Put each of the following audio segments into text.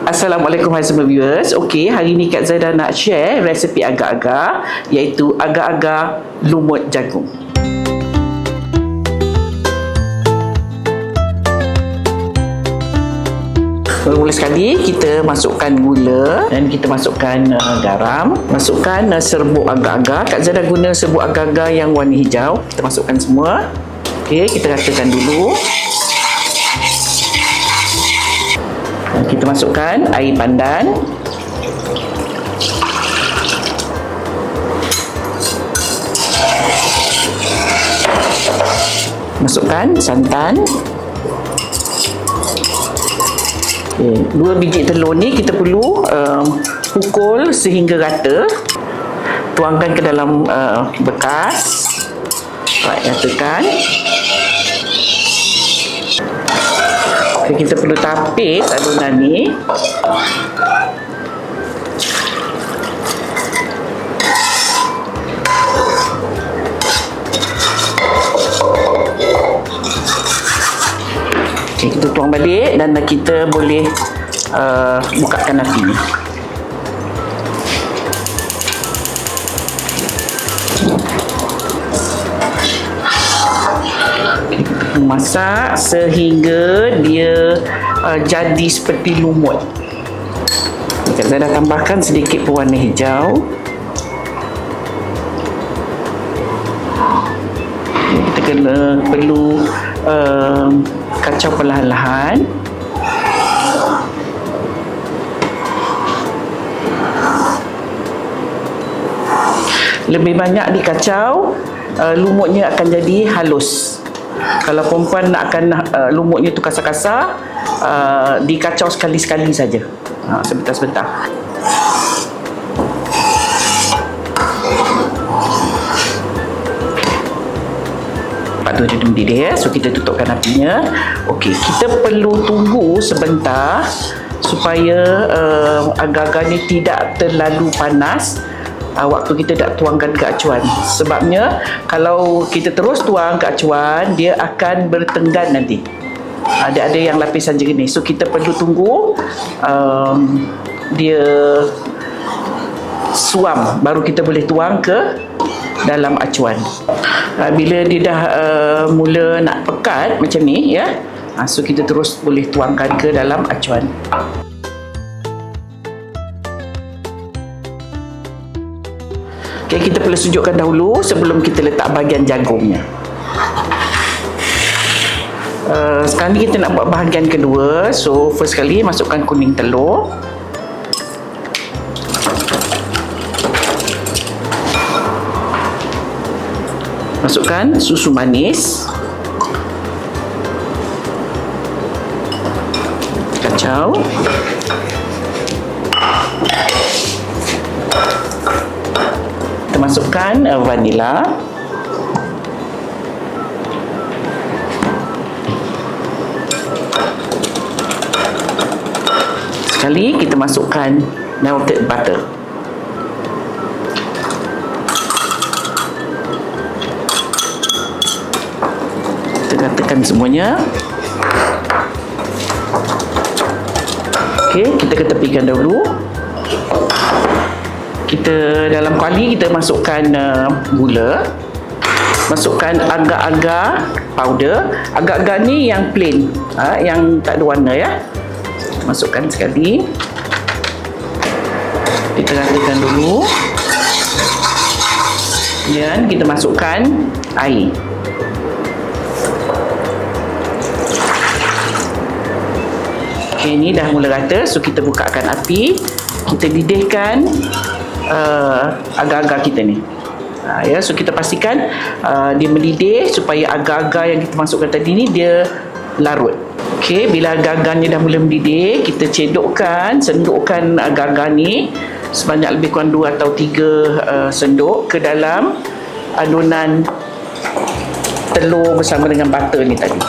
Assalamualaikum hai semua viewers. Okey, hari ni Kak Zaidah nak share resepi agar-agar, iaitu agar-agar lumut jagung. Mula sekali kita masukkan gula dan kita masukkan garam, masukkan serbuk agar-agar. Kak Zaidah guna serbuk agar-agar yang warna hijau. Kita masukkan semua. Okey, kita ratakan dulu. Kita masukkan air pandan. Masukkan santan. Okay. 2 biji telur ni kita perlu pukul sehingga rata. Tuangkan ke dalam bekas. Ratakan. Okay, kita perlu tapis adunan ni. Okay, kita tuang balik dan kita boleh bukakan api ni. Masak sehingga dia jadi seperti lumut. Kita dah tambahkan sedikit pewarna hijau. Kita perlu kacau perlahan-lahan. Lebih banyak dikacau, lumutnya akan jadi halus. Kalau perempuan nakkan lumutnya tu kasar-kasar, dikacau sekali-sekali saja, sebentar-sebentar. Lepas tu dia mendidih ya. So kita tutupkan apinya. Okey, kita perlu tunggu sebentar supaya agar-agar ni tidak terlalu panas. Waktu kita nak tuangkan ke acuan. Sebabnya kalau kita terus tuang ke acuan, dia akan bertenggan nanti. Ada yang lapisan jenis. So kita perlu tunggu dia suam, baru kita boleh tuang ke dalam acuan. Bila dia dah mula nak pekat macam ni ya, so kita terus boleh tuangkan ke dalam acuan. Okay, kita perlu sejukkan dahulu sebelum kita letak bahagian jagungnya. Sekarang ni kita nak buat bahagian kedua. So first sekali masukkan kuning telur. Masukkan susu manis. Kacau. Kita masukkan vanila. Sekali kita masukkan melted butter. Tekan semuanya. Okey, kita ketepikan dahulu. Kita dalam kuali kita masukkan gula, masukkan agar-agar powder. Agar-agar ni yang plain, yang tak ada warna ya. Masukkan sekali. Kita ratakan dulu. Dan kita masukkan air. Okay, ini dah mula rata. So kita bukakan api. Kita didihkan agar-agar kita ni. Ya, so kita pastikan dia mendidih supaya agar-agar yang kita masukkan tadi ni dia larut. Okey, bila agar-agarnya dah mula mendidih, kita sendukkan agar-agar ni sebanyak lebih kurang 2 atau 3 senduk ke dalam adunan telur bersama dengan butter ni tadi.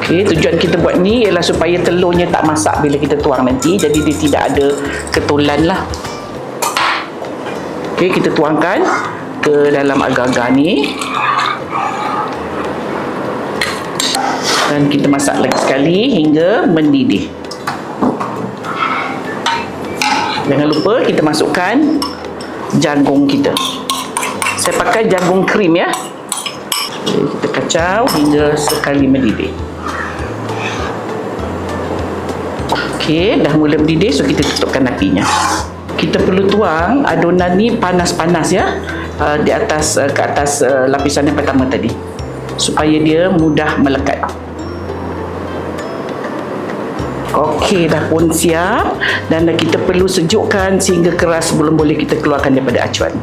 Okay, tujuan kita buat ni ialah supaya telurnya tak masak bila kita tuang nanti. Jadi dia tidak ada ketulan lah. Okay, kita tuangkan ke dalam agar-agar ni. Dan kita masak lagi sekali hingga mendidih. Jangan lupa kita masukkan jagung kita. Saya pakai jagung krim ya. Kita kacau hingga sekali mendidih. Okey, dah mula mendidih, so kita tutupkan apinya. Kita perlu tuang adunan ni panas-panas ya, di atas ke atas lapisan yang pertama tadi, supaya dia mudah melekat. Okey, dah pun siap, dan kita perlu sejukkan sehingga keras sebelum boleh kita keluarkan daripada acuan.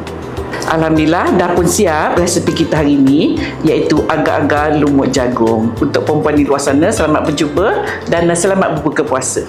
Alhamdulillah, dah pun siap resepi kita hari ini, iaitu agar-agar lumut jagung. Untuk perempuan di luar sana, selamat berjumpa dan selamat berbuka puasa.